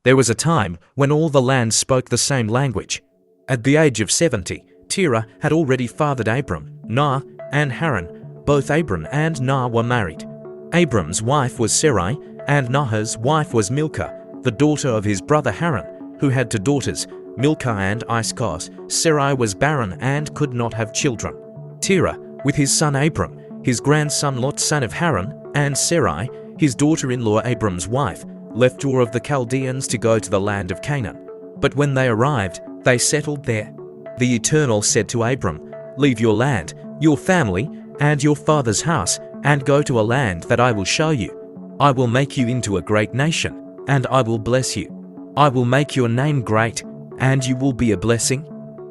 There was a time when all the lands spoke the same language. At the age of 70, Terah had already fathered Abram, Nah, and Haran. Both Abram and Nah were married. Abram's wife was Sarai, and Nahor's wife was Milcah, the daughter of his brother Haran, who had two daughters, Milcah and Iscah. Sarai was barren and could not have children. Terah, with his son Abram, his grandson Lot son of Haran, and Sarai, his daughter-in-law Abram's wife, left Ur of the Chaldeans to go to the land of Canaan. But when they arrived, they settled there. The Eternal said to Abram, "Leave your land, your family, and your father's house, and go to a land that I will show you. I will make you into a great nation, and I will bless you. I will make your name great, and you will be a blessing.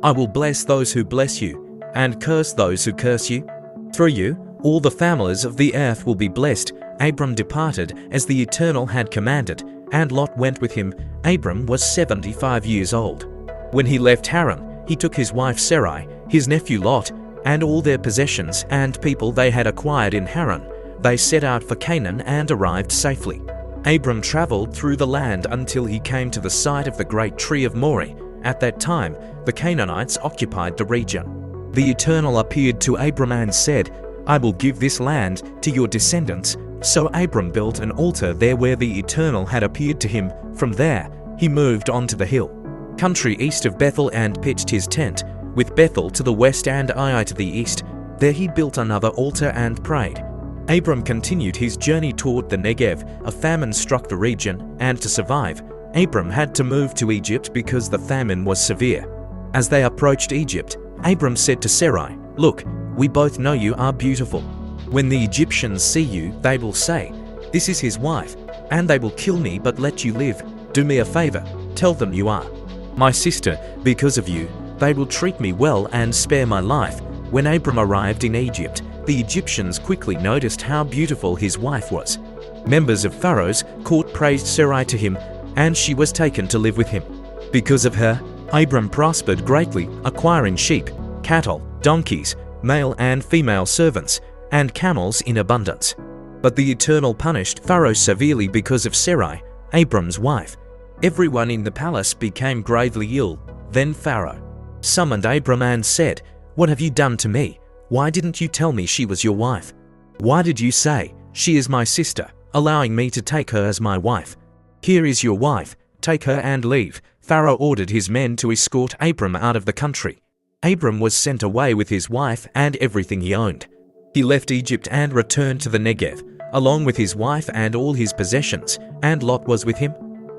I will bless those who bless you, and curse those who curse you. Through you, all the families of the earth will be blessed." Abram departed as the Eternal had commanded, and Lot went with him. Abram was 75 years old. When he left Haran, he took his wife Sarai, his nephew Lot, and all their possessions and people they had acquired in Haran. They set out for Canaan and arrived safely. Abram traveled through the land until he came to the site of the great tree of Moreh. At that time, the Canaanites occupied the region. The Eternal appeared to Abram and said, "I will give this land to your descendants." So Abram built an altar there where the Eternal had appeared to him. From there, he moved on to the hill country east of Bethel and pitched his tent, with Bethel to the west and Ai to the east. There he built another altar and prayed. Abram continued his journey toward the Negev. A famine struck the region, and to survive, Abram had to move to Egypt because the famine was severe. As they approached Egypt, Abram said to Sarai, "Look, we both know you are beautiful. When the Egyptians see you, they will say, 'This is his wife,' and they will kill me but let you live. Do me a favor, tell them you are my sister. Because of you, they will treat me well and spare my life." When Abram arrived in Egypt, the Egyptians quickly noticed how beautiful his wife was. Members of Pharaoh's court praised Sarai to him, and she was taken to live with him. Because of her, Abram prospered greatly, acquiring sheep, cattle, donkeys, male and female servants, and camels in abundance. But the Eternal punished Pharaoh severely because of Sarai, Abram's wife. Everyone in the palace became gravely ill. Then Pharaoh summoned Abram and said, "What have you done to me? Why didn't you tell me she was your wife? Why did you say, 'She is my sister,' allowing me to take her as my wife? Here is your wife, take her and leave." Pharaoh ordered his men to escort Abram out of the country. Abram was sent away with his wife and everything he owned. He left Egypt and returned to the Negev, along with his wife and all his possessions, and Lot was with him.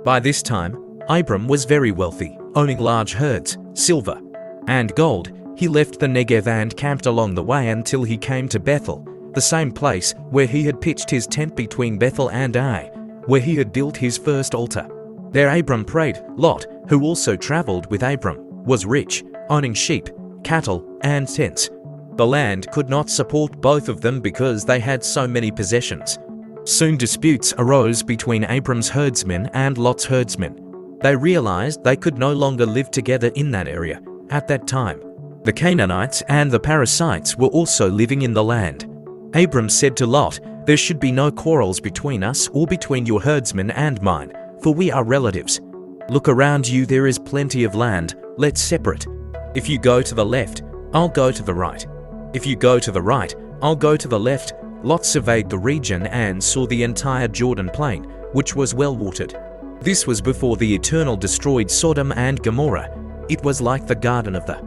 By this time, Abram was very wealthy, owning large herds, silver, and gold. He left the Negev and camped along the way until he came to Bethel, the same place where he had pitched his tent between Bethel and Ai, where he had built his first altar. There Abram prayed. Lot, who also traveled with Abram, was rich, owning sheep, cattle, and tents. The land could not support both of them because they had so many possessions. Soon disputes arose between Abram's herdsmen and Lot's herdsmen. They realized they could no longer live together in that area. At that time, the Canaanites and the Perizzites were also living in the land. Abram said to Lot, "There should be no quarrels between us or between your herdsmen and mine, for we are relatives. Look around you, there is plenty of land. Let's separate. If you go to the left, I'll go to the right. If you go to the right, I'll go to the left." Lot surveyed the region and saw the entire Jordan plain, which was well watered. This was before the Eternal destroyed Sodom and Gomorrah. It was like the garden of the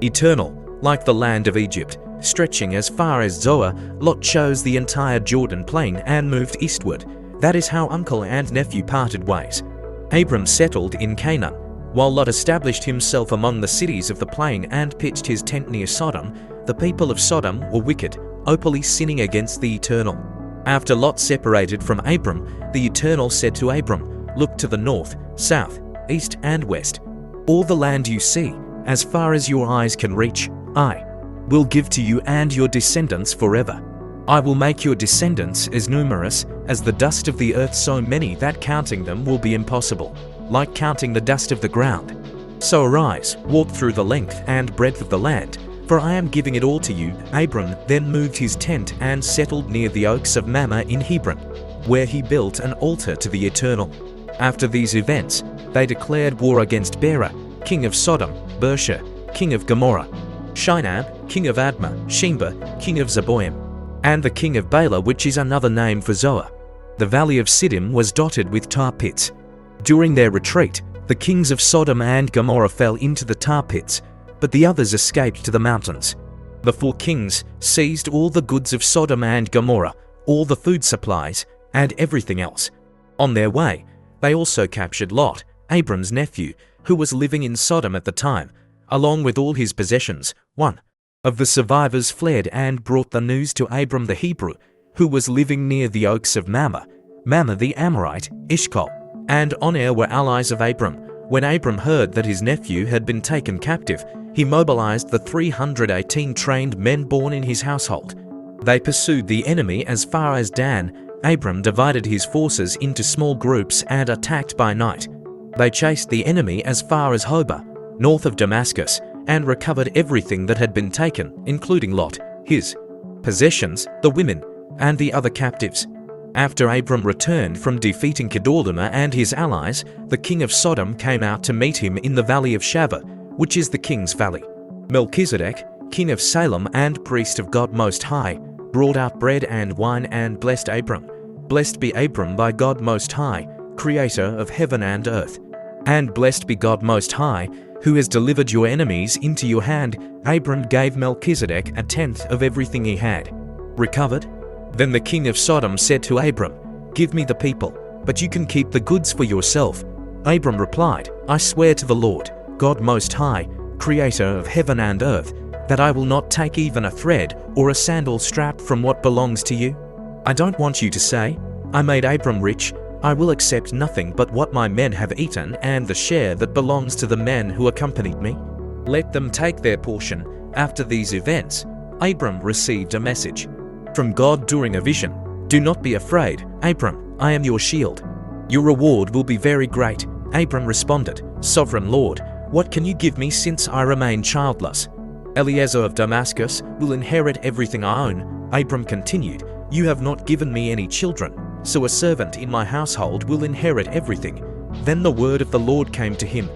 Eternal, like the land of Egypt, stretching as far as Zoar. Lot chose the entire Jordan plain and moved eastward. That is how uncle and nephew parted ways. Abram settled in Canaan, while Lot established himself among the cities of the plain and pitched his tent near Sodom. The people of Sodom were wicked, openly sinning against the Eternal. After Lot separated from Abram, the Eternal said to Abram, "Look to the north, south, east and west. All the land you see, as far as your eyes can reach, I will give to you and your descendants forever. I will make your descendants as numerous as the dust of the earth, so many that counting them will be impossible, like counting the dust of the ground. So arise, walk through the length and breadth of the land, for I am giving it all to you." Abram then moved his tent and settled near the oaks of Mamre in Hebron, where he built an altar to the Eternal. After these events, they declared war against Bera, king of Sodom, Bersha, king of Gomorrah, Shinab, king of Admah, Shemba, king of Zeboim, and the king of Bela, which is another name for Zoar. The valley of Siddim was dotted with tar pits. During their retreat, the kings of Sodom and Gomorrah fell into the tar pits, but the others escaped to the mountains. The 4 kings seized all the goods of Sodom and Gomorrah, all the food supplies, and everything else. On their way, they also captured Lot, Abram's nephew, who was living in Sodom at the time, along with all his possessions. 1 of the survivors fled and brought the news to Abram the Hebrew, who was living near the oaks of Mamre. Mamre the Amorite, Eshcol, and On were allies of Abram. When Abram heard that his nephew had been taken captive, he mobilized the 318 trained men born in his household. They pursued the enemy as far as Dan. Abram divided his forces into small groups and attacked by night. They chased the enemy as far as Hobah, north of Damascus, and recovered everything that had been taken, including Lot, his possessions, the women, and the other captives. After Abram returned from defeating Kedorlaomer and his allies, the king of Sodom came out to meet him in the valley of Shaveh, which is the king's valley. Melchizedek, king of Salem and priest of God Most High, brought out bread and wine and blessed Abram. Blessed be Abram by God Most High, creator of heaven and earth. And blessed be God Most High, who has delivered your enemies into your hand. Abram gave Melchizedek 1/10 of everything he had recovered. Then the king of Sodom said to Abram, "Give me the people, but you can keep the goods for yourself." Abram replied, "I swear to the Lord, God Most High, creator of heaven and earth, that I will not take even a thread or a sandal strap from what belongs to you. I don't want you to say, 'I made Abram rich.' I will accept nothing but what my men have eaten and the share that belongs to the men who accompanied me. Let them take their portion." After these events, Abram received a message from God during a vision. "Do not be afraid, Abram, I am your shield. Your reward will be very great." Abram responded, "Sovereign Lord, what can you give me since I remain childless? Eliezer of Damascus will inherit everything I own." Abram continued, "You have not given me any children, so a servant in my household will inherit everything." Then the word of the Lord came to him,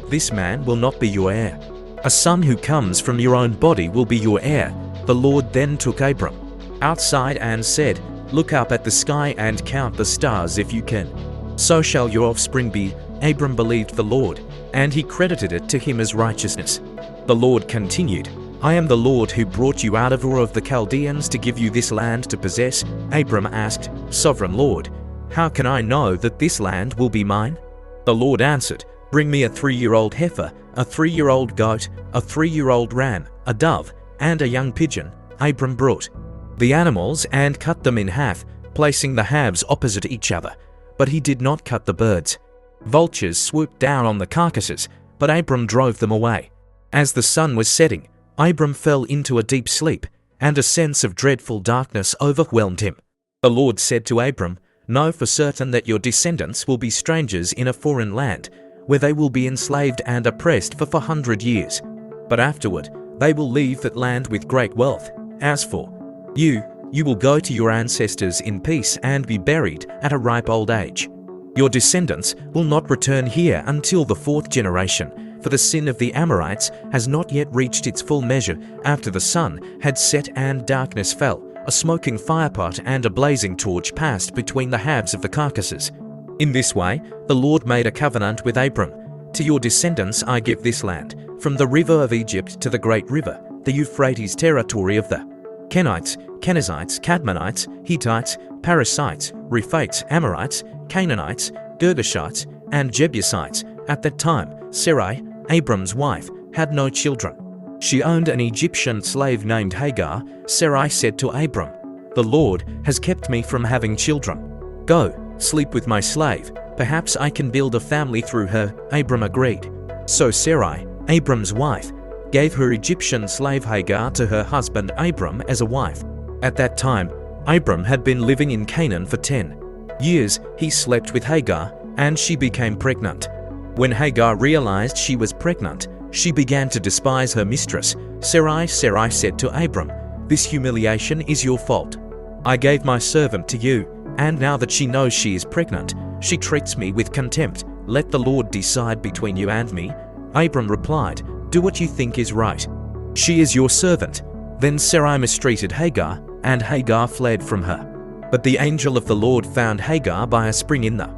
"This man will not be your heir. A son who comes from your own body will be your heir." The Lord then took Abram outside and said, "Look up at the sky and count the stars if you can. So shall your offspring be." Abram believed the Lord, and he credited it to him as righteousness. The Lord continued, "I am the Lord who brought you out of Ur of the Chaldeans to give you this land to possess." Abram asked, "Sovereign Lord, how can I know that this land will be mine?" The Lord answered, "Bring me a 3-year-old heifer, a 3-year-old goat, a 3-year-old ram, a dove, and a young pigeon." Abram brought the animals and cut them in half, placing the halves opposite each other, but he did not cut the birds. Vultures swooped down on the carcasses, but Abram drove them away. As the sun was setting, Abram fell into a deep sleep, and a sense of dreadful darkness overwhelmed him. The Lord said to Abram, "Know for certain that your descendants will be strangers in a foreign land, where they will be enslaved and oppressed for 400 years. But afterward, they will leave that land with great wealth. As for you will go to your ancestors in peace and be buried at a ripe old age. Your descendants will not return here until the 4th generation, for the sin of the Amorites has not yet reached its full measure." After the sun had set and darkness fell, a smoking firepot and a blazing torch passed between the halves of the carcasses. In this way, the Lord made a covenant with Abram. "To your descendants I give this land, from the river of Egypt to the great river, the Euphrates territory of the Kenites, Kenizzites, Cadmonites, Hittites, Perizzites, Rephaites, Amorites, Canaanites, Girgashites, and Jebusites." At that time, Sarai, Abram's wife, had no children. She owned an Egyptian slave named Hagar. Sarai said to Abram, "The Lord has kept me from having children. Go, sleep with my slave. Perhaps I can build a family through her." Abram agreed. So Sarai, Abram's wife, gave her Egyptian slave Hagar to her husband Abram as a wife. At that time, Abram had been living in Canaan for 10 years. He slept with Hagar, and she became pregnant. When Hagar realized she was pregnant, she began to despise her mistress. Sarai said to Abram, "This humiliation is your fault. I gave my servant to you, and now that she knows she is pregnant, She treats me with contempt. Let the Lord decide between you and me." Abram replied, "Do what you think is right. She is your servant." Then Sarai mistreated Hagar, and Hagar fled from her. But the angel of the Lord found Hagar by a spring in the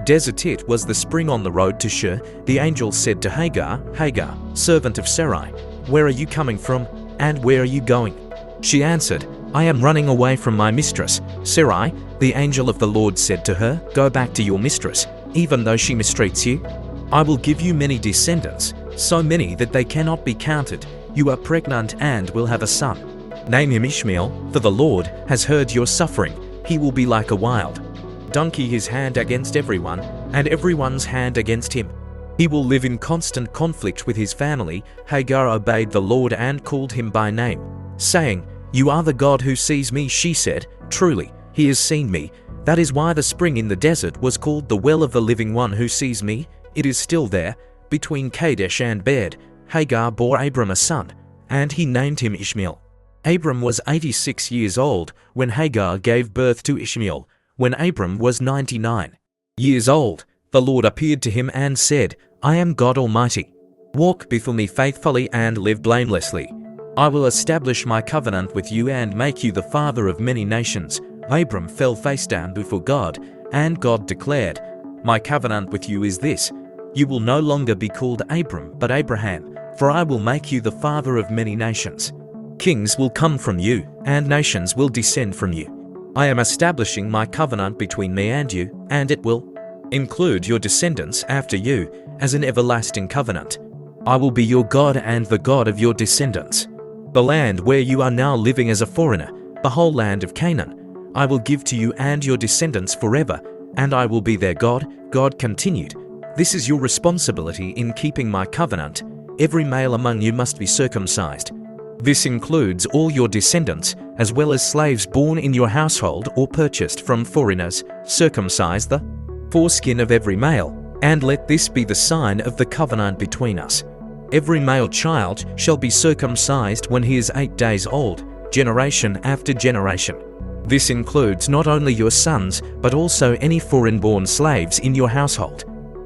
desert. It was the spring on the road to Shur. The angel said to Hagar, "Hagar, servant of Sarai, where are you coming from, and where are you going?" She answered, "I am running away from my mistress, Sarai." The angel of the Lord said to her, "Go back to your mistress, even though she mistreats you. I will give you many descendants, so many that they cannot be counted. You are pregnant and will have a son. Name him Ishmael, for the Lord has heard your suffering. He will be like a wild donkey, his hand against everyone, and everyone's hand against him. He will live in constant conflict with his family." Hagar obeyed the Lord and called him by name, saying, "You are the God who sees me." She said, "Truly, he has seen me. That is why the spring in the desert was called the well of the living one who sees me. It is still there, between Kadesh and Bered." Hagar bore Abram a son, and he named him Ishmael. Abram was 86 years old when Hagar gave birth to Ishmael. When Abram was 99 years old, the Lord appeared to him and said, "I am God Almighty. Walk before me faithfully and live blamelessly. I will establish my covenant with you and make you the father of many nations." Abram fell face down before God, and God declared, "My covenant with you is this: you will no longer be called Abram, but Abraham, for I will make you the father of many nations. Kings will come from you, and nations will descend from you. I am establishing my covenant between me and you, and it will include your descendants after you as an everlasting covenant. I will be your God and the God of your descendants. The land where you are now living as a foreigner, the whole land of Canaan, I will give to you and your descendants forever, and I will be their God." God continued, "This is your responsibility in keeping my covenant. Every male among you must be circumcised. This includes all your descendants, as well as slaves born in your household or purchased from foreigners. Circumcise the foreskin of every male, and let this be the sign of the covenant between us. Every male child shall be circumcised when he is 8 days old, generation after generation. This includes not only your sons, but also any foreign-born slaves in your household.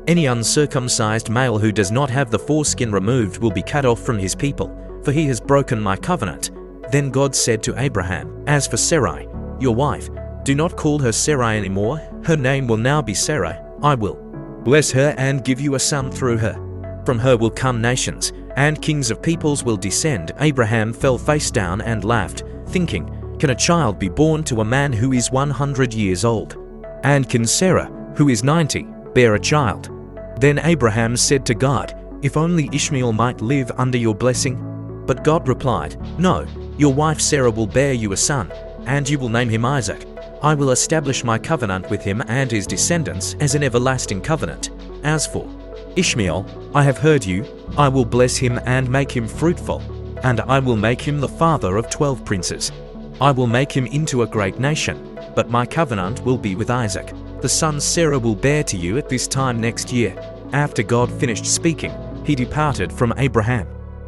Any uncircumcised male who does not have the foreskin removed will be cut off from his people, for he has broken my covenant." Then God said to Abraham, "As for Sarai, your wife, do not call her Sarai anymore. Her name will now be Sarai. I will bless her and give you a son through her. From her will come nations, and kings of peoples will descend." Abraham fell face down and laughed, thinking, "Can a child be born to a man who is 100 years old? And can Sarah, who is 90, bear a child?" Then Abraham said to God, "If only Ishmael might live under your blessing." But God replied, "No, your wife Sarah will bear you a son, and you will name him Isaac. I will establish my covenant with him and his descendants as an everlasting covenant. As for Ishmael, I have heard you. I will bless him and make him fruitful, and I will make him the father of 12 princes. I will make him into a great nation, but my covenant will be with Isaac. The son Sarah will bear to you at this time next year." After God finished speaking, he departed from Abraham.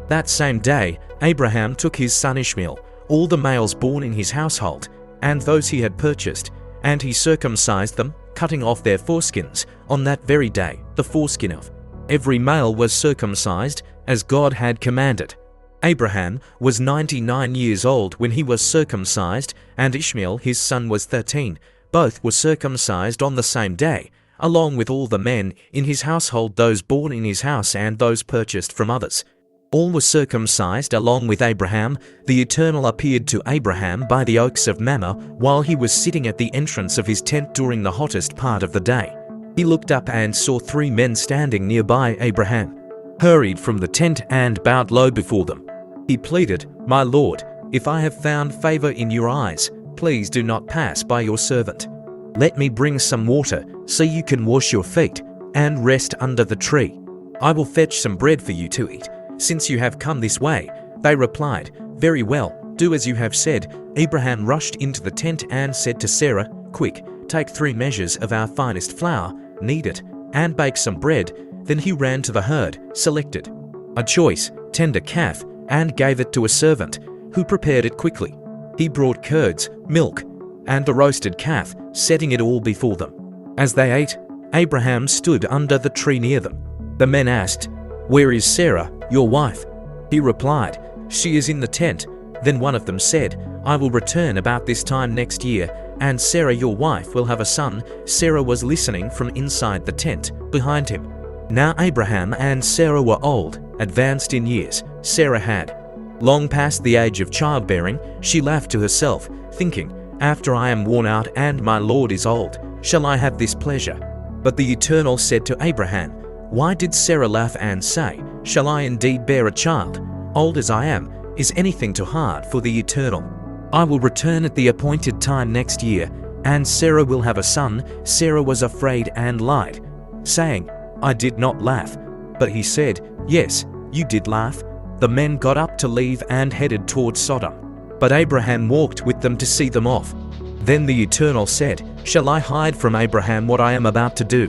That same day, Abraham took his son Ishmael, all the males born in his household, and those he had purchased, and he circumcised them, cutting off their foreskins. On that very day, the foreskin of every male was circumcised, as God had commanded. Abraham was 99 years old when he was circumcised, and Ishmael his son was 13. Both were circumcised on the same day, along with all the men in his household, those born in his house and those purchased from others. All were circumcised along with Abraham. The Eternal appeared to Abraham by the oaks of Mamre while he was sitting at the entrance of his tent during the hottest part of the day. He looked up and saw 3 men standing nearby. Abraham hurried from the tent and bowed low before them. He pleaded, "My Lord, if I have found favor in your eyes, please do not pass by your servant. Let me bring some water so you can wash your feet and rest under the tree. I will fetch some bread for you to eat, since you have come this way." They replied, "Very well, do as you have said." Abraham rushed into the tent and said to Sarah, "Quick, take 3 measures of our finest flour, knead it, and bake some bread." Then he ran to the herd, selected a choice, tender calf, and gave it to a servant, who prepared it quickly. He brought curds, milk, and the roasted calf, setting it all before them. As they ate, Abraham stood under the tree near them. The men asked, "Where is Sarah, your wife?" He replied, "She is in the tent." Then one of them said, "I will return about this time next year, and Sarah your wife will have a son." Sarah was listening from inside the tent behind him. Now Abraham and Sarah were old, advanced in years. Sarah had long past the age of childbearing. She laughed to herself, thinking, "After I am worn out and my Lord is old, shall I have this pleasure?" But the Eternal said to Abraham, "Why did Sarah laugh and say, 'Shall I indeed bear a child?' Old as I am, is anything too hard for the Eternal? I will return at the appointed time next year, and Sarah will have a son." Sarah was afraid and lied, saying, "I did not laugh." But he said, "Yes, you did laugh." The men got up to leave and headed towards Sodom. But Abraham walked with them to see them off. Then the Eternal said, "Shall I hide from Abraham what I am about to do?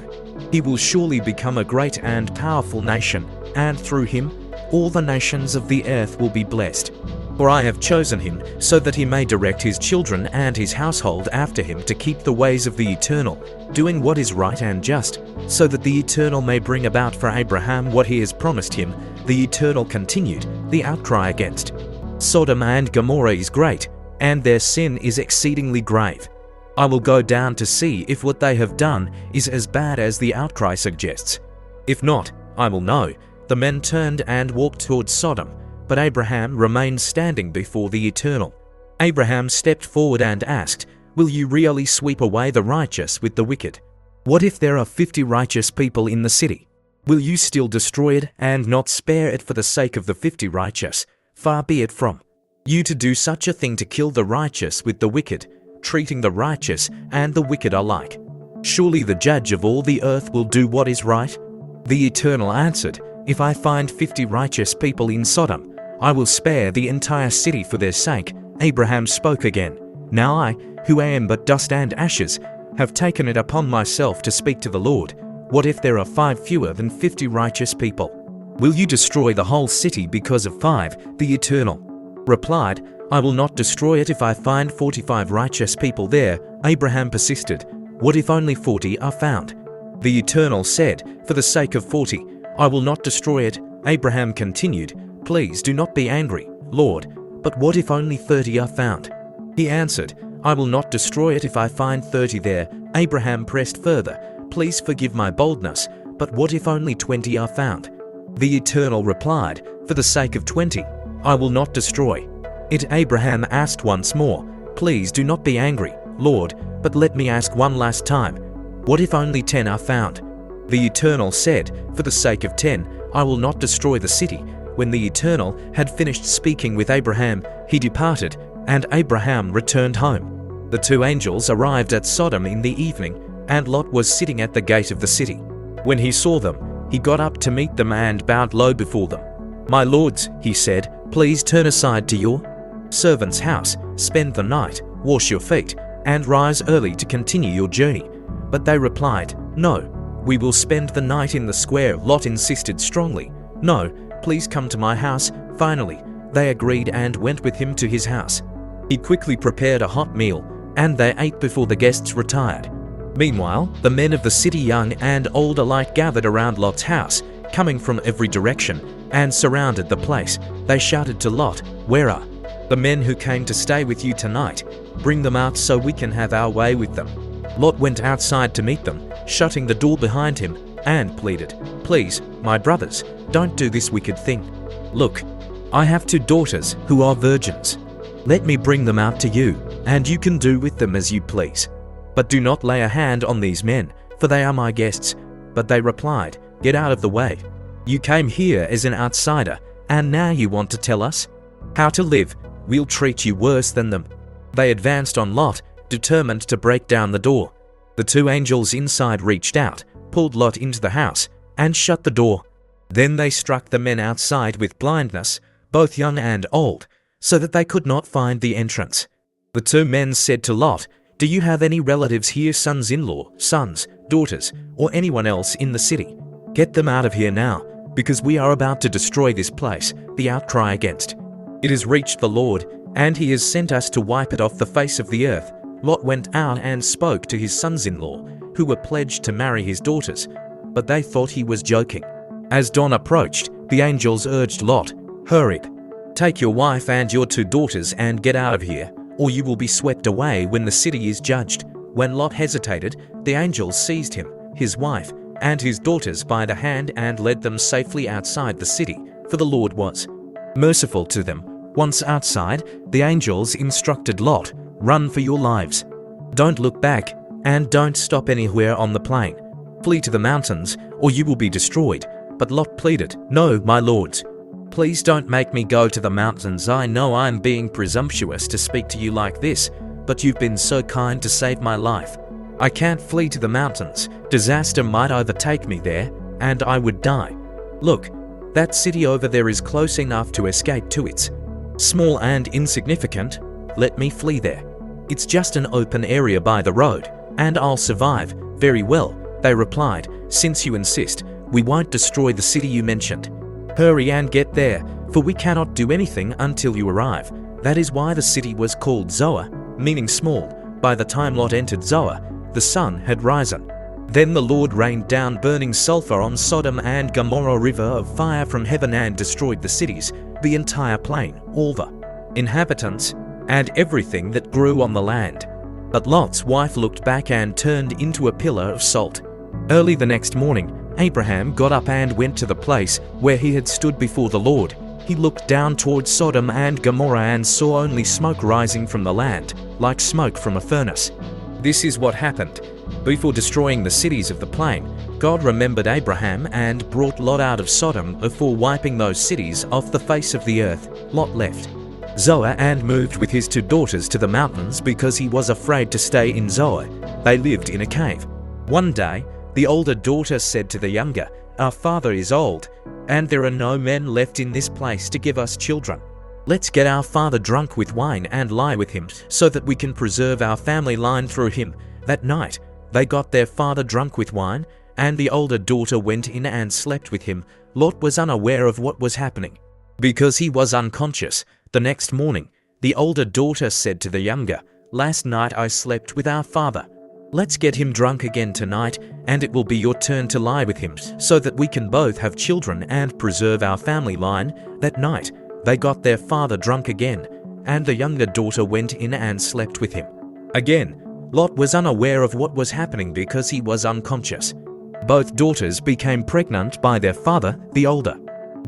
He will surely become a great and powerful nation, and through him, all the nations of the earth will be blessed. For I have chosen him so that he may direct his children and his household after him to keep the ways of the Eternal, doing what is right and just, so that the Eternal may bring about for Abraham what he has promised him." The Eternal continued, "The outcry against Sodom and Gomorrah is great, and their sin is exceedingly grave. I will go down to see if what they have done is as bad as the outcry suggests. If not, I will know." The men turned and walked towards Sodom, but Abraham remained standing before the Eternal. Abraham stepped forward and asked, "Will you really sweep away the righteous with the wicked? What if there are 50 righteous people in the city? Will you still destroy it and not spare it for the sake of the 50 righteous? Far be it from you to do such a thing, to kill the righteous with the wicked, treating the righteous and the wicked alike. Surely the judge of all the earth will do what is right." The Eternal answered, "If I find 50 righteous people in Sodom, I will spare the entire city for their sake." Abraham spoke again, "Now I, who am but dust and ashes, have taken it upon myself to speak to the Lord. What if there are 5 fewer than 50 righteous people? Will you destroy the whole city because of 5? The Eternal replied, "I will not destroy it if I find 45 righteous people there." Abraham persisted, "What if only 40 are found?" The Eternal said, "For the sake of 40, I will not destroy it." Abraham continued, "Please do not be angry, Lord, but what if only 30 are found?" He answered, "I will not destroy it if I find 30 there." Abraham pressed further, "Please forgive my boldness, but what if only 20 are found?" The Eternal replied, "For the sake of 20, I will not destroy it." Abraham asked once more, "Please do not be angry, Lord, but let me ask one last time, what if only 10 are found?" The Eternal said, "For the sake of 10, I will not destroy the city." When the Eternal had finished speaking with Abraham, he departed, and Abraham returned home. The 2 angels arrived at Sodom in the evening, and Lot was sitting at the gate of the city. When he saw them, he got up to meet them and bowed low before them. "My lords," he said, "please turn aside to your servant's house, spend the night, wash your feet, and rise early to continue your journey." But they replied, "No, we will spend the night in the square." Lot insisted strongly, "No, please come to my house." Finally, they agreed and went with him to his house. He quickly prepared a hot meal, and they ate before the guests retired. Meanwhile, the men of the city, young and old alike, gathered around Lot's house, coming from every direction, and surrounded the place. They shouted to Lot, "Where are the men who came to stay with you tonight? Bring them out so we can have our way with them." Lot went outside to meet them, shutting the door behind him, and pleaded, "Please, my brothers, don't do this wicked thing. Look, I have 2 daughters who are virgins. Let me bring them out to you, and you can do with them as you please. But do not lay a hand on these men, for they are my guests." But they replied, "Get out of the way. You came here as an outsider, and now you want to tell us how to live. We'll treat you worse than them." They advanced on Lot, determined to break down the door. The 2 angels inside reached out, pulled Lot into the house, and shut the door. Then they struck the men outside with blindness, both young and old, so that they could not find the entrance. The 2 men said to Lot, "Do you have any relatives here, sons-in-law, sons, daughters, or anyone else in the city? Get them out of here now, because we are about to destroy this place." The outcry against it has reached the Lord, and he has sent us to wipe it off the face of the earth. Lot went out and spoke to his sons-in-law, who were pledged to marry his daughters, but they thought he was joking. As dawn approached, the angels urged Lot, "Hurry, take your wife and your 2 daughters and get out of here, or you will be swept away when the city is judged." When Lot hesitated, the angels seized him, his wife, and his daughters by the hand and led them safely outside the city, for the Lord was merciful to them. Once outside, the angels instructed Lot, "Run for your lives. Don't look back, and don't stop anywhere on the plain. Flee to the mountains, or you will be destroyed." But Lot pleaded, "No, my lords. Please don't make me go to the mountains. I know I'm being presumptuous to speak to you like this, but you've been so kind to save my life. I can't flee to the mountains. Disaster might overtake me there, and I would die. Look, that city over there is close enough to escape to. It's small and insignificant. Let me flee there. It's just an open area by the road, and I'll survive." "Very well," they replied, "since you insist, we won't destroy the city you mentioned. Hurry and get there, for we cannot do anything until you arrive." That is why the city was called Zoar, meaning small. By the time Lot entered Zoar, the sun had risen. Then the Lord rained down burning sulfur on Sodom and Gomorrah, a river of fire from heaven, and destroyed the cities, the entire plain, all the inhabitants, and everything that grew on the land. But Lot's wife looked back and turned into a pillar of salt. Early the next morning, Abraham got up and went to the place where he had stood before the Lord. He looked down towards Sodom and Gomorrah and saw only smoke rising from the land, like smoke from a furnace. This is what happened. Before destroying the cities of the plain, God remembered Abraham and brought Lot out of Sodom. Before wiping those cities off the face of the earth, Lot left Zoar and moved with his 2 daughters to the mountains because he was afraid to stay in Zoar. They lived in a cave. One day, the older daughter said to the younger, "Our father is old, and there are no men left in this place to give us children. Let's get our father drunk with wine and lie with him, so that we can preserve our family line through him." That night, they got their father drunk with wine, and the older daughter went in and slept with him. Lot was unaware of what was happening, because he was unconscious. The next morning, the older daughter said to the younger, "Last night I slept with our father. Let's get him drunk again tonight, and it will be your turn to lie with him, so that we can both have children and preserve our family line." That night, they got their father drunk again, and the younger daughter went in and slept with him. Again, Lot was unaware of what was happening because he was unconscious. Both daughters became pregnant by their father. The older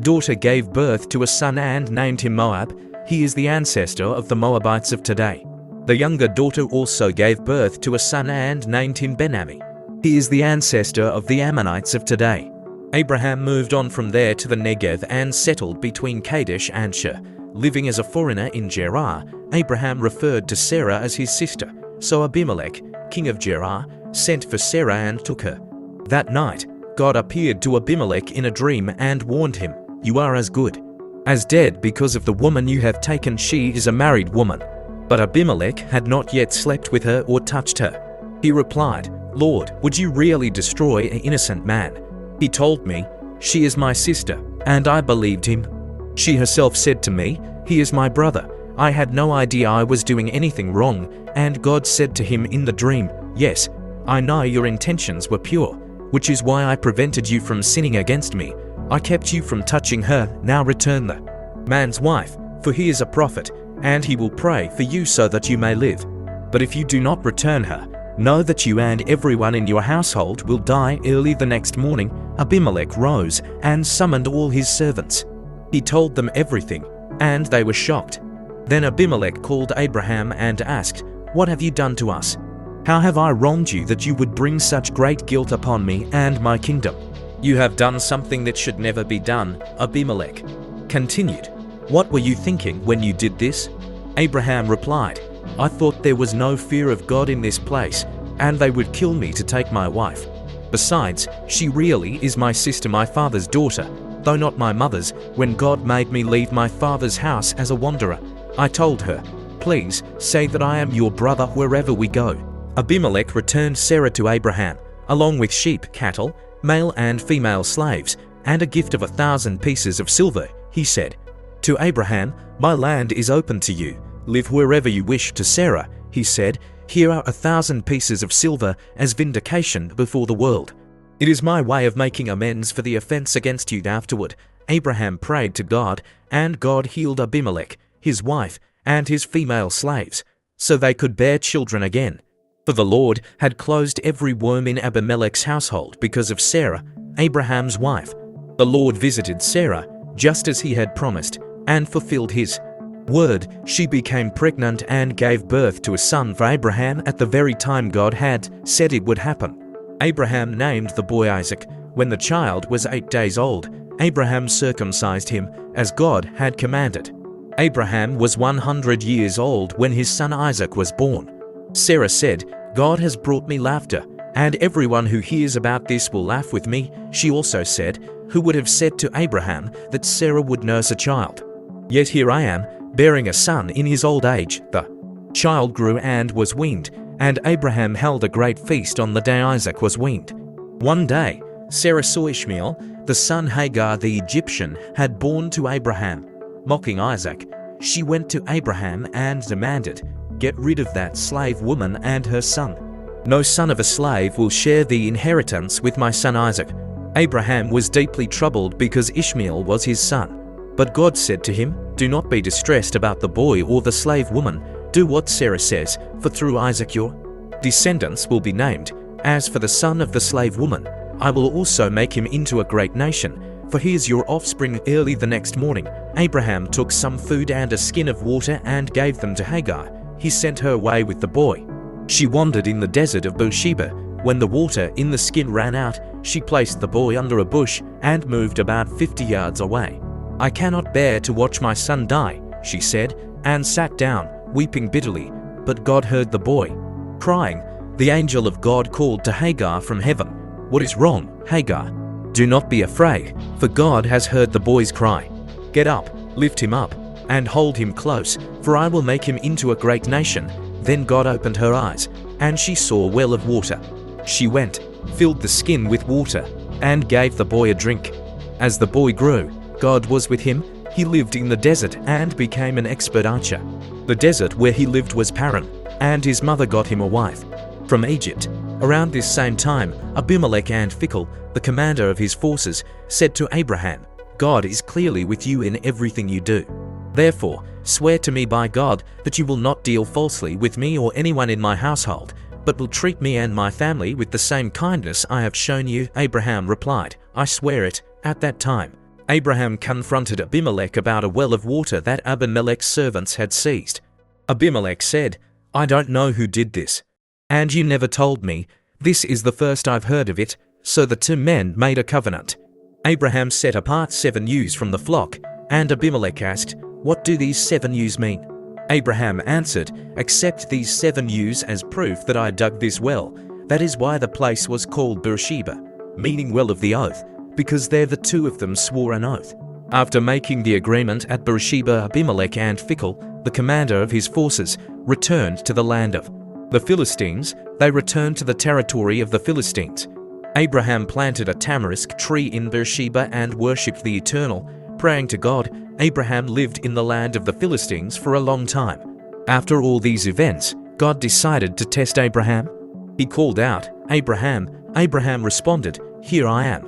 daughter gave birth to a son and named him Moab. He is the ancestor of the Moabites of today. The younger daughter also gave birth to a son and named him Ben-Ammi. He is the ancestor of the Ammonites of today. Abraham moved on from there to the Negev and settled between Kadesh and Shur. Living as a foreigner in Gerar, Abraham referred to Sarah as his sister. So Abimelech, king of Gerar, sent for Sarah and took her. That night, God appeared to Abimelech in a dream and warned him, "You are as good as dead because of the woman you have taken. She is a married woman." But Abimelech had not yet slept with her or touched her. He replied, "Lord, would you really destroy an innocent man?" He told me, "She is my sister," and I believed him. She herself said to me, "He is my brother." I had no idea I was doing anything wrong, and God said to him in the dream, "Yes, I know your intentions were pure, which is why I prevented you from sinning against me. I kept you from touching her. Now return the man's wife, for he is a prophet, and he will pray for you so that you may live. But if you do not return her, know that you and everyone in your household will die." Early the next morning, Abimelech rose and summoned all his servants. He told them everything, and they were shocked. Then Abimelech called Abraham and asked, "What have you done to us? How have I wronged you that you would bring such great guilt upon me and my kingdom?" "You have done something that should never be done," Abimelech continued. "What were you thinking when you did this?" Abraham replied, "I thought there was no fear of God in this place, and they would kill me to take my wife. Besides, she really is my sister, my father's daughter, though not my mother's. When God made me leave my father's house as a wanderer, I told her, 'Please say that I am your brother wherever we go.'" Abimelech returned Sarah to Abraham, along with sheep, cattle, male and female slaves, and a gift of 1,000 pieces of silver. He said to Abraham, "My land is open to you. Live wherever you wish." To Sarah, he said, Here are 1,000 pieces of silver as vindication before the world. It is my way of making amends for the offense against you." Afterward, Abraham prayed to God, and God healed Abimelech, his wife, and his female slaves, so they could bear children again. For the Lord had closed every womb in Abimelech's household because of Sarah, Abraham's wife. The Lord visited Sarah, just as he had promised, and fulfilled his word. She became pregnant and gave birth to a son for Abraham at the very time God had said it would happen. Abraham named the boy Isaac. When the child was 8 days old, Abraham circumcised him, as God had commanded. Abraham was 100 years old when his son Isaac was born. Sarah said, "God has brought me laughter, and everyone who hears about this will laugh with me." She also said, "Who would have said to Abraham that Sarah would nurse a child? Yet here I am, bearing a son in his old age." The child grew and was weaned, and Abraham held a great feast on the day Isaac was weaned. One day, Sarah saw Ishmael, the son Hagar the Egyptian had borne to Abraham. Mocking Isaac, she went to Abraham and demanded, "Get rid of that slave woman and her son. No son of a slave will share the inheritance with my son Isaac." Abraham was deeply troubled because Ishmael was his son. But God said to him, "Do not be distressed about the boy or the slave woman. Do what Sarah says, for through Isaac your descendants will be named. As for the son of the slave woman, I will also make him into a great nation, for he is your offspring." Early the next morning, Abraham took some food and a skin of water and gave them to Hagar. He sent her away with the boy. She wandered in the desert of Beersheba. When the water in the skin ran out, she placed the boy under a bush and moved about 50 yards away. "I cannot bear to watch my son die," she said, and sat down, weeping bitterly. But God heard the boy crying. The angel of God called to Hagar from heaven, "What is wrong, Hagar? Do not be afraid, for God has heard the boy's cry. Get up, lift him up, and hold him close, for I will make him into a great nation." Then God opened her eyes, and she saw a well of water. She went, filled the skin with water, and gave the boy a drink. As the boy grew, God was with him. He lived in the desert and became an expert archer. The desert where he lived was Paran, and his mother got him a wife from Egypt. Around this same time, Abimelech and Phicol, the commander of his forces, said to Abraham, "God is clearly with you in everything you do. Therefore, swear to me by God that you will not deal falsely with me or anyone in my household, but will treat me and my family with the same kindness I have shown you." Abraham replied, "I swear it." At that time, Abraham confronted Abimelech about a well of water that Abimelech's servants had seized. Abimelech said, "I don't know who did this, and you never told me. This is the first I've heard of it." So the two men made a covenant. Abraham set apart 7 ewes from the flock, and Abimelech asked, "What do these 7 ewes mean?" Abraham answered, "Accept these 7 ewes as proof that I dug this well." That is why the place was called Beersheba, meaning well of the oath, because there the two of them swore an oath. After making the agreement at Beersheba, Abimelech and Phicol, the commander of his forces, returned to the land of the Philistines. They returned to the territory of the Philistines. Abraham planted a tamarisk tree in Beersheba and worshipped the Eternal, praying to God. Abraham lived in the land of the Philistines for a long time. After all these events, God decided to test Abraham. He called out, "Abraham." Abraham responded, "Here I am."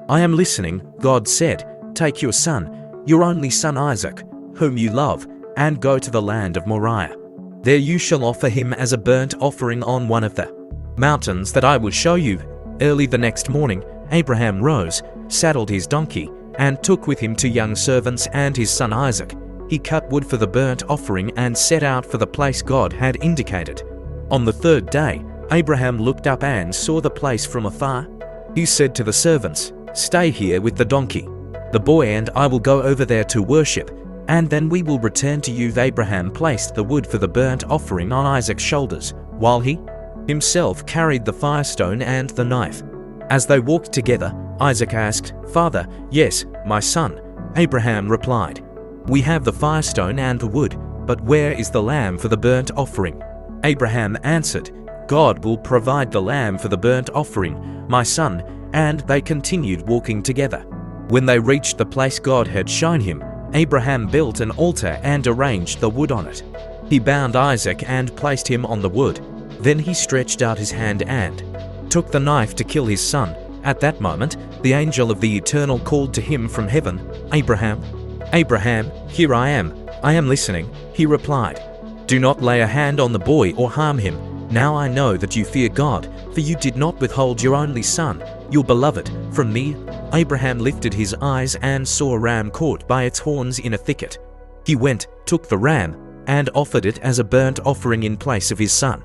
"I am listening." God said, "Take your son, your only son Isaac, whom you love, and go to the land of Moriah. There you shall offer him as a burnt offering on one of the mountains that I will show you." Early the next morning, Abraham rose, saddled his donkey, and took with him 2 young servants and his son Isaac. He cut wood for the burnt offering and set out for the place God had indicated. On the 3rd day, Abraham looked up and saw the place from afar. He said to the servants, "Stay here with the donkey. The boy and I will go over there to worship, and then we will return to you." Abraham placed the wood for the burnt offering on Isaac's shoulders, while he himself carried the firestone and the knife. As they walked together, Isaac asked, "Father?" "Yes, my son," Abraham replied. "We have the firestone and the wood, but where is the lamb for the burnt offering?" Abraham answered, "God will provide the lamb for the burnt offering, my son," and they continued walking together. When they reached the place God had shown him, Abraham built an altar and arranged the wood on it. He bound Isaac and placed him on the wood. Then he stretched out his hand and took the knife to kill his son. At that moment, the angel of the Eternal called to him from heaven, "Abraham, Abraham, here I am listening." He replied, "Do not lay a hand on the boy or harm him. Now I know that you fear God, for you did not withhold your only son, your beloved, from me." Abraham lifted his eyes and saw a ram caught by its horns in a thicket. He went, took the ram, and offered it as a burnt offering in place of his son.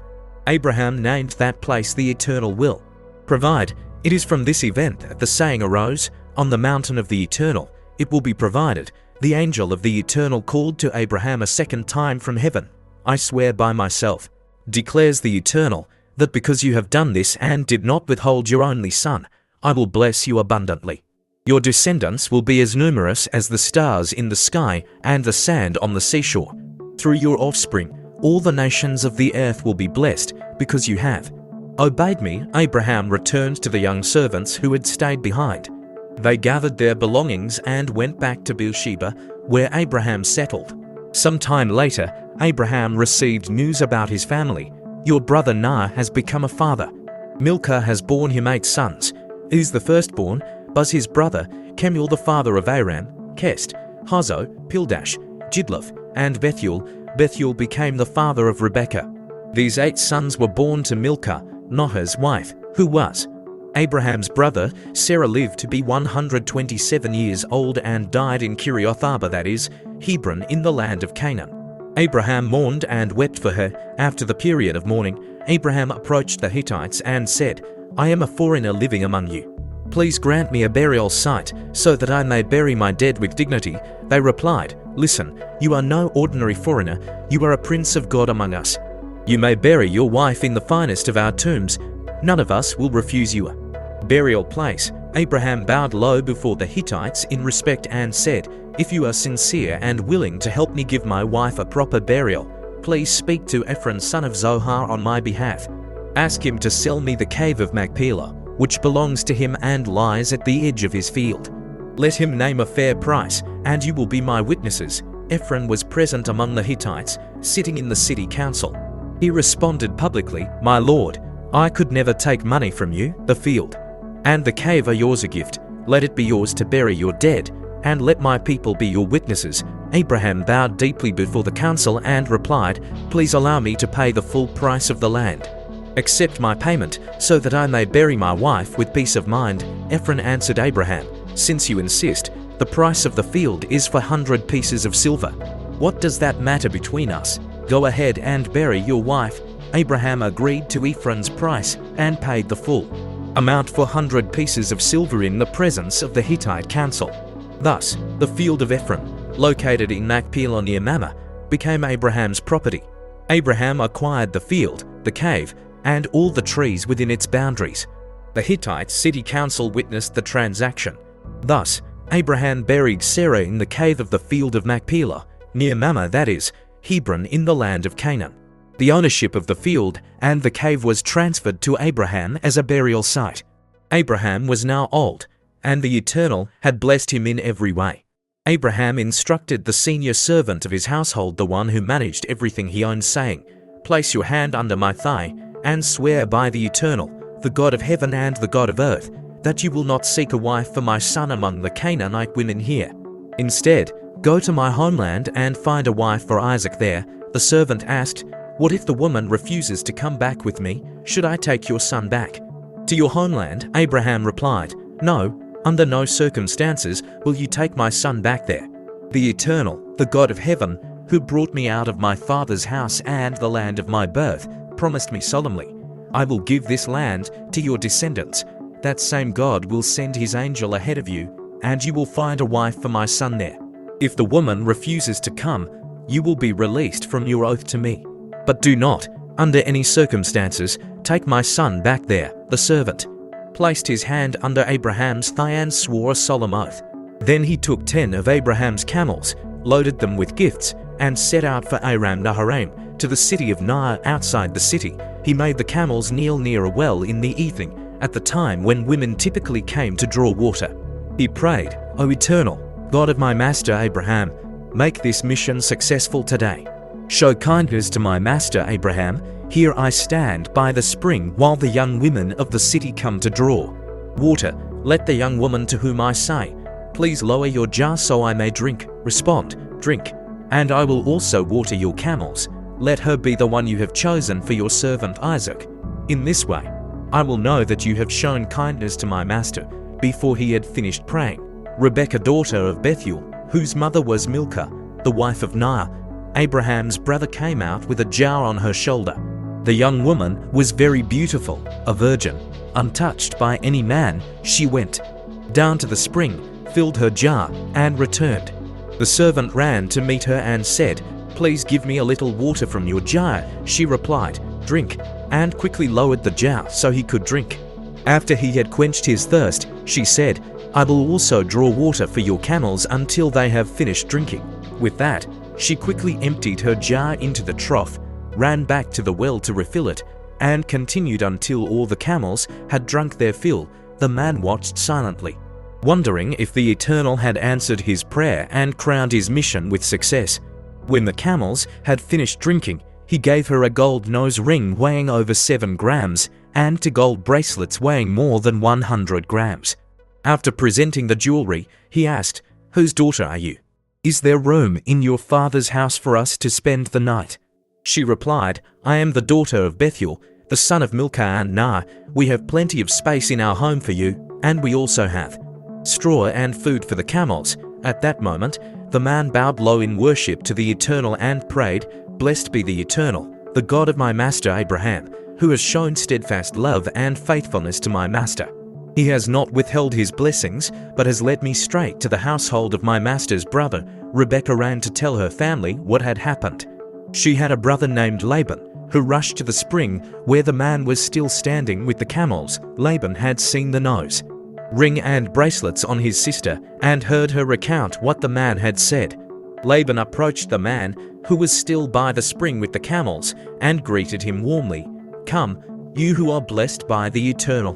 Abraham named that place the Eternal Will Provide. It is from this event that the saying arose, "On the mountain of the Eternal it will be provided." The angel of the Eternal called to Abraham a second time from heaven, "I swear by myself, declares the Eternal, that because you have done this and did not withhold your only son, I will bless you abundantly. Your descendants will be as numerous as the stars in the sky and the sand on the seashore. Through your offspring, all the nations of the earth will be blessed because you have obeyed me." Abraham returned to the young servants who had stayed behind. They gathered their belongings and went back to Beersheba, where Abraham settled. Some time later, Abraham received news about his family. "Your brother Nahor has become a father. Milcah has borne him 8 sons. He is the firstborn, Buz his brother, Kemuel the father of Aram, Kest, Hazo, Pildash, Jidlaph, and Bethuel. Bethuel became the father of Rebekah. These 8 sons were born to Milcah, Nahor's wife, who was Abraham's brother. Sarah lived to be 127 years old and died in Kirioth Arba, that is, Hebron, in the land of Canaan. Abraham mourned and wept for her. After the period of mourning, Abraham approached the Hittites and said, "I am a foreigner living among you. Please grant me a burial site so that I may bury my dead with dignity." They replied, "Listen, you are no ordinary foreigner. You are a prince of God among us. You may bury your wife in the finest of our tombs. None of us will refuse you a burial place." Abraham bowed low before the Hittites in respect and said, "If you are sincere and willing to help me give my wife a proper burial, please speak to Ephron son of Zohar on my behalf. Ask him to sell me the cave of Machpelah, which belongs to him and lies at the edge of his field. Let him name a fair price, and you will be my witnesses." Ephron was present among the Hittites, sitting in the city council. He responded publicly, "My lord, I could never take money from you. The field and the cave are yours a gift. Let it be yours to bury your dead, and let my people be your witnesses." Abraham bowed deeply before the council and replied, "Please allow me to pay the full price of the land. Accept my payment, so that I may bury my wife with peace of mind." Ephron answered Abraham, "Since you insist, the price of the field is for 100 pieces of silver. What does that matter between us? Go ahead and bury your wife." Abraham agreed to Ephron's price and paid the full amount for 100 pieces of silver in the presence of the Hittite council. Thus, the field of Ephron, located in Machpelah near Mamre, became Abraham's property. Abraham acquired the field, the cave, and all the trees within its boundaries. The Hittite city council witnessed the transaction. Thus, Abraham buried Sarah in the cave of the field of Machpelah, near Mamre, that is, Hebron, in the land of Canaan. The ownership of the field and the cave was transferred to Abraham as a burial site. Abraham was now old, and the Eternal had blessed him in every way. Abraham instructed the senior servant of his household, the one who managed everything he owned, saying, "Place your hand under my thigh and swear by the Eternal, the God of heaven and the God of earth, that you will not seek a wife for my son among the Canaanite women here. Instead, go to my homeland and find a wife for Isaac there." The servant asked, "What if the woman refuses to come back with me? Should I take your son back to your homeland?" Abraham replied, "No, under no circumstances will you take my son back there. The Eternal, the God of heaven, who brought me out of my father's house and the land of my birth, promised me solemnly, 'I will give this land to your descendants.' That same God will send his angel ahead of you, and you will find a wife for my son there. If the woman refuses to come, you will be released from your oath to me. But do not, under any circumstances, take my son back there." The servant placed his hand under Abraham's thigh and swore a solemn oath. Then he took 10 of Abraham's camels, loaded them with gifts, and set out for Aram Naharaim, to the city of Nahor outside the city. He made the camels kneel near a well in the evening, at the time when women typically came to draw water. He prayed, "O Eternal, God of my master Abraham, make this mission successful today. Show kindness to my master Abraham. Here I stand by the spring while the young women of the city come to draw water. Let the young woman to whom I say, please lower your jar so I may drink, respond, drink, and I will also water your camels. Let her be the one you have chosen for your servant Isaac. In this way, I will know that you have shown kindness to my master. Before he had finished praying, Rebekah, daughter of Bethuel, whose mother was Milcah, the wife of Nahor, Abraham's brother, came out with a jar on her shoulder. The young woman was very beautiful, a virgin, untouched by any man. She went down to the spring, filled her jar, and returned. The servant ran to meet her and said, please give me a little water from your jar. She replied, drink, and quickly lowered the jar so he could drink. After he had quenched his thirst, she said, I will also draw water for your camels until they have finished drinking. With that, she quickly emptied her jar into the trough, ran back to the well to refill it, and continued until all the camels had drunk their fill. The man watched silently, wondering if the Eternal had answered his prayer and crowned his mission with success. When the camels had finished drinking, he gave her a gold nose ring weighing over 7 grams and 2 gold bracelets weighing more than 100 grams. After presenting the jewelry, he asked, whose daughter are you? Is there room in your father's house for us to spend the night? She replied, I am the daughter of Bethuel, the son of Milcah and Nahor. We have plenty of space in our home for you, and we also have straw and food for the camels. At that moment, the man bowed low in worship to the Eternal and prayed, Blessed be the Eternal, the God of my master Abraham, who has shown steadfast love and faithfulness to my master. He has not withheld his blessings, but has led me straight to the household of my master's brother. Rebekah ran to tell her family what had happened. She had a brother named Laban, who rushed to the spring where the man was still standing with the camels. Laban had seen the nose ring and bracelets on his sister and heard her recount what the man had said. Laban approached the man, who was still by the spring with the camels, and greeted him warmly. Come, you who are blessed by the Eternal.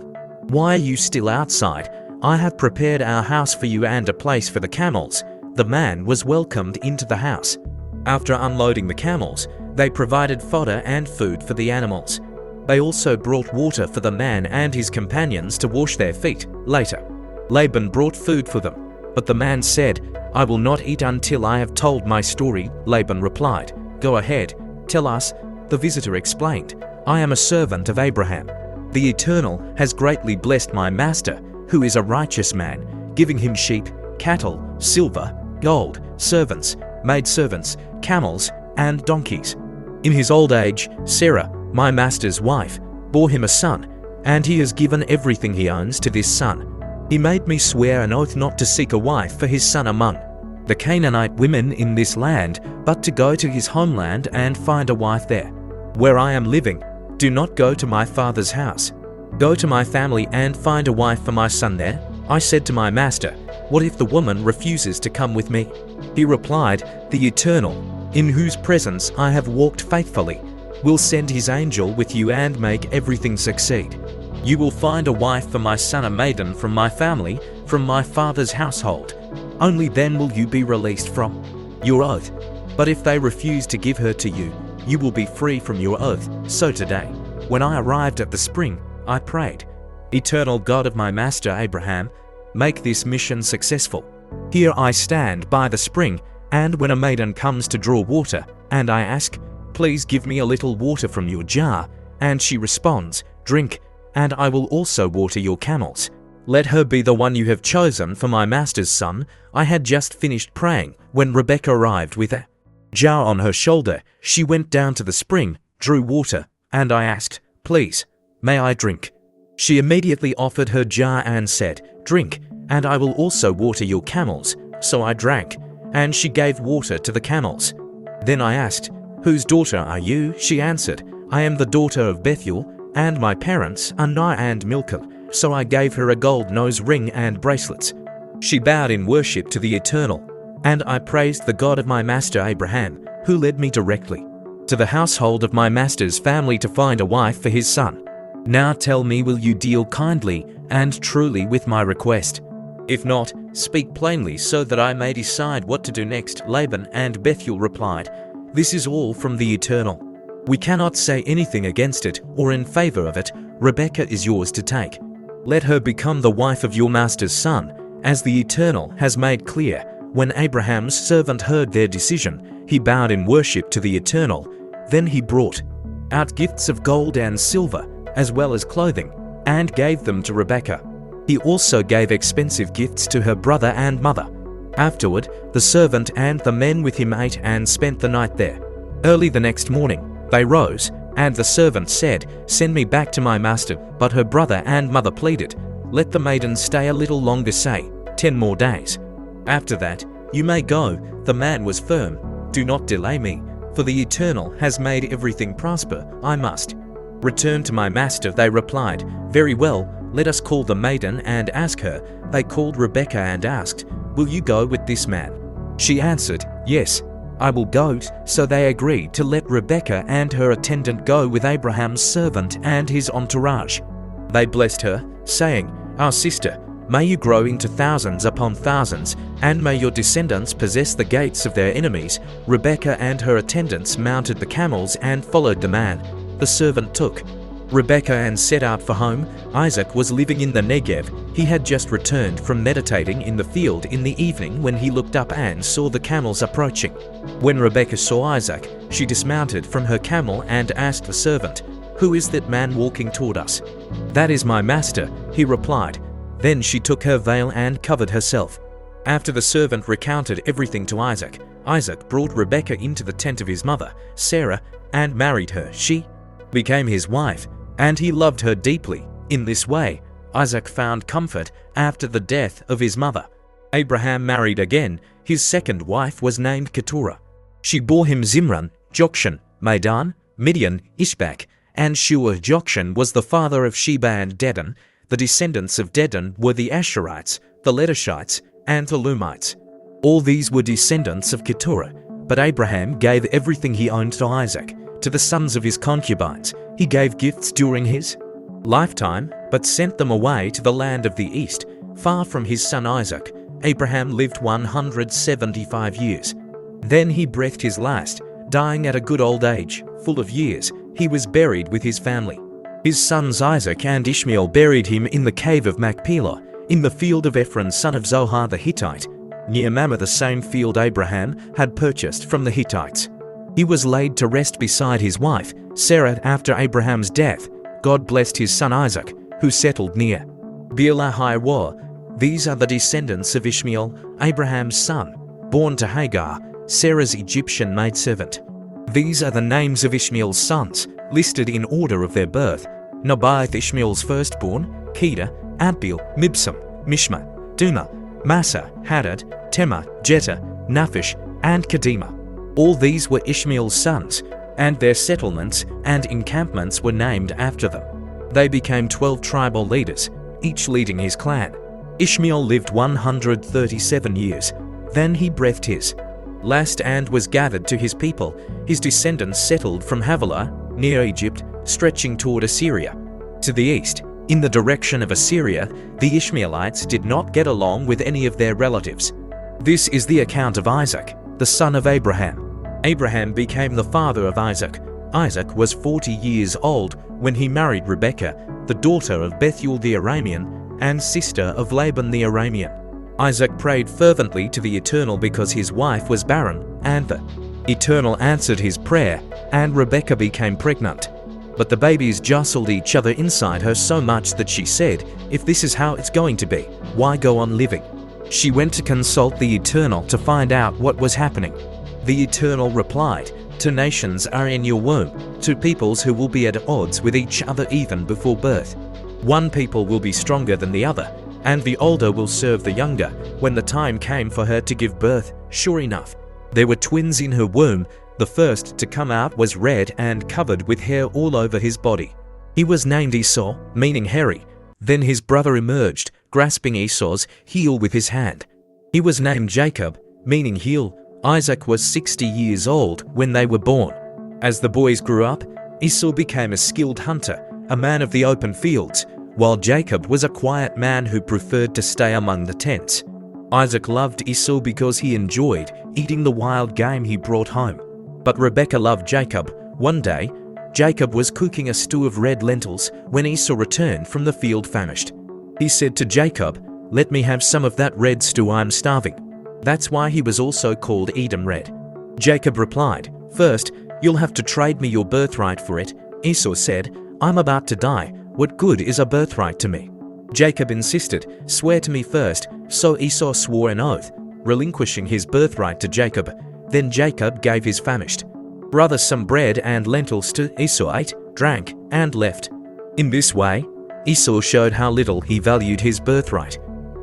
Why are you still outside? I have prepared our house for you and a place for the camels. The man was welcomed into the house. After unloading the camels, they provided fodder and food for the animals. They also brought water for the man and his companions to wash their feet. Later, Laban brought food for them, but the man said, I will not eat until I have told my story. Laban replied, Go ahead, tell us. The visitor explained, I am a servant of Abraham. The Eternal has greatly blessed my master, who is a righteous man, giving him sheep, cattle, silver, gold, servants, maidservants, camels, and donkeys. In his old age, Sarah, my master's wife, bore him a son, and he has given everything he owns to this son. He made me swear an oath not to seek a wife for his son among the Canaanite women in this land, but to go to his homeland and find a wife there. Where I am living, do not go to my father's house. Go to my family and find a wife for my son there. I said to my master, What if the woman refuses to come with me? He replied, The Eternal, in whose presence I have walked faithfully, will send his angel with you and make everything succeed. You will find a wife for my son, a maiden from my family, from my father's household. Only then will you be released from your oath. But if they refuse to give her to you, you will be free from your oath. So today, when I arrived at the spring, I prayed, Eternal God of my master Abraham, make this mission successful. Here I stand by the spring, and when a maiden comes to draw water, and I ask, Please give me a little water from your jar, and she responds, Drink, and I will also water your camels. Let her be the one you have chosen for my master's son. I had just finished praying when Rebekah arrived with a jar on her shoulder. She went down to the spring, drew water, and I asked, Please, may I drink? She immediately offered her jar and said, Drink, and I will also water your camels. So I drank, and she gave water to the camels. Then I asked, Whose daughter are you? She answered, I am the daughter of Bethuel, and my parents are Nahor and Milcah. So I gave her a gold nose ring and bracelets. She bowed in worship to the Eternal, and I praised the God of my master Abraham, who led me directly to the household of my master's family to find a wife for his son. Now tell me, will you deal kindly and truly with my request? If not, speak plainly so that I may decide what to do next. Laban and Bethuel replied, This is all from the Eternal. We cannot say anything against it or in favor of it. Rebekah is yours to take. Let her become the wife of your master's son, as the Eternal has made clear." When Abraham's servant heard their decision, he bowed in worship to the Eternal. Then he brought out gifts of gold and silver, as well as clothing, and gave them to Rebekah. He also gave expensive gifts to her brother and mother. Afterward, the servant and the men with him ate and spent the night there. Early the next morning, they rose, and the servant said, "Send me back to my master." But her brother and mother pleaded, "Let the maiden stay a little longer, say 10 more days. After that, you may go." The man was firm. "Do not delay me, for the Eternal has made everything prosper. I must return to my master." They replied, "Very well, let us call the maiden and ask her." They called Rebekah and asked, "Will you go with this man?" She answered, "Yes, I will go." So they agreed to let Rebekah and her attendant go with Abraham's servant and his entourage. They blessed her, saying, "Our sister, may you grow into thousands upon thousands, and may your descendants possess the gates of their enemies." Rebekah and her attendants mounted the camels and followed the man. The servant took Rebekah and set out for home. Isaac was living in the Negev. He had just returned from meditating in the field in the evening when he looked up and saw the camels approaching. When Rebekah saw Isaac, she dismounted from her camel and asked the servant, "Who is that man walking toward us?" "That is my master," he replied. Then she took her veil and covered herself. After the servant recounted everything to Isaac, Isaac brought Rebekah into the tent of his mother, Sarah, and married her. She became his wife, and he loved her deeply. In this way, Isaac found comfort after the death of his mother. Abraham married again. His second wife was named Keturah. She bore him Zimran, Jokshan, Medan, Midian, Ishbak, and Shua. Jokshan was the father of Sheba and Dedan. The descendants of Dedan were the Asherites, the Lettushites, and the Lumites. All these were descendants of Keturah, but Abraham gave everything he owned to Isaac. To the sons of his concubines, he gave gifts during his lifetime, but sent them away to the land of the east, far from his son Isaac. Abraham lived 175 years. Then he breathed his last, dying at a good old age, full of years. He was buried with his family. His sons Isaac and Ishmael buried him in the cave of Machpelah, in the field of Ephron son of Zohar the Hittite, near Mamre, the same field Abraham had purchased from the Hittites. He was laid to rest beside his wife, Sarah. After Abraham's death, God blessed his son Isaac, who settled near Beer-lahai-roi. These are the descendants of Ishmael, Abraham's son, born to Hagar, Sarah's Egyptian maidservant. These are the names of Ishmael's sons, listed in order of their birth: Nebaioth, Ishmael's firstborn; Kedar, Adbeel, Mibsam, Mishma, Dumah, Massa, Hadad, Tema, Jether, Naphish, and Kedemah. All these were Ishmael's sons, and their settlements and encampments were named after them. They became 12 tribal leaders, each leading his clan. Ishmael lived 137 years. Then he breathed his last and was gathered to his people. His descendants settled from Havilah, near Egypt, stretching toward Assyria. To the east, in the direction of Assyria, the Ishmaelites did not get along with any of their relatives. This is the account of Isaac, the son of Abraham. Abraham became the father of Isaac. Isaac was 40 years old when he married Rebekah, the daughter of Bethuel the Aramean and sister of Laban the Aramean. Isaac prayed fervently to the Eternal because his wife was barren, and the Eternal answered his prayer, and Rebekah became pregnant. But the babies jostled each other inside her so much that she said, "If this is how it's going to be, why go on living?" She went to consult the Eternal to find out what was happening. The Eternal replied, "Two nations are in your womb, two peoples who will be at odds with each other even before birth. One people will be stronger than the other, and the older will serve the younger." When the time came for her to give birth, sure enough, there were twins in her womb. The first to come out was red and covered with hair all over his body. He was named Esau, meaning hairy. Then his brother emerged, grasping Esau's heel with his hand. He was named Jacob, meaning heel. Isaac was 60 years old when they were born. As the boys grew up, Esau became a skilled hunter, a man of the open fields, while Jacob was a quiet man who preferred to stay among the tents. Isaac loved Esau because he enjoyed eating the wild game he brought home. But Rebekah loved Jacob, One day, Jacob was cooking a stew of red lentils when Esau returned from the field famished. He said to Jacob, "Let me have some of that red stew, I'm starving." That's why he was also called Edom Red. Jacob replied, "First, you'll have to trade me your birthright for it." Esau said, "I'm about to die. What good is a birthright to me?" Jacob insisted, "Swear to me first." So Esau swore an oath, relinquishing his birthright to Jacob. Then Jacob gave his famished brother some bread and lentils to Esau, ate, drank, and left. In this way, Esau showed how little he valued his birthright.